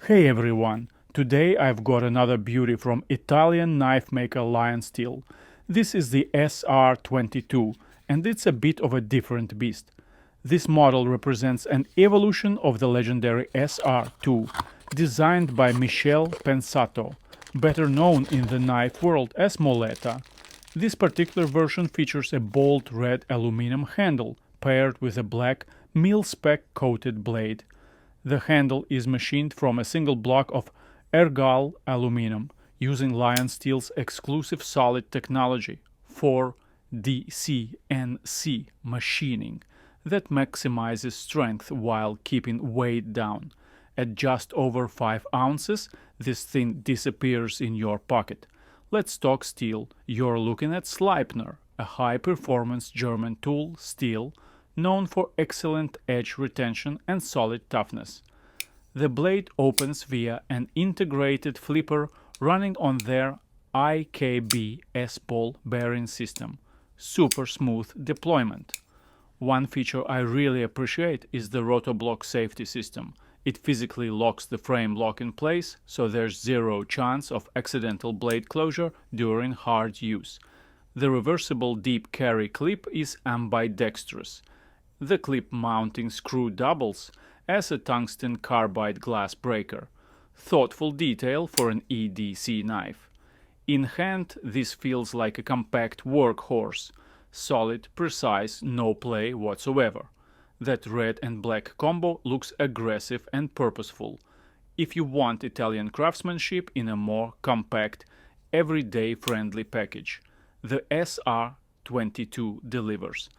Hey everyone! Today I've got another beauty from Italian knife maker LionSteel. This is the SR22 and it's a bit of a different beast. This model represents an evolution of the legendary SR2, designed by Michele Pensato, better known in the knife world as Molletta. This particular version features a bold red aluminum handle paired with a black Mil-Spec coated blade. The handle is machined from a single block of Ergal aluminum using LionSteel's exclusive solid technology for DCNC machining that maximizes strength while keeping weight down. At just over 5 ounces, this thing disappears in your pocket. Let's talk steel. You're looking at Sleipner, a high-performance German tool steel known for excellent edge retention and solid toughness. The blade opens via an integrated flipper running on their IKBS ball bearing system. Super smooth deployment. One feature I really appreciate is the Rotoblock safety system. It physically locks the frame lock in place, so there's zero chance of accidental blade closure during hard use. The reversible deep carry clip is ambidextrous. The clip mounting screw doubles as a tungsten carbide glass breaker. Thoughtful detail for an EDC knife. In hand, this feels like a compact workhorse. Solid, precise, no play whatsoever. That red and black combo looks aggressive and purposeful. If you want Italian craftsmanship in a more compact, everyday friendly package, the SR22 delivers.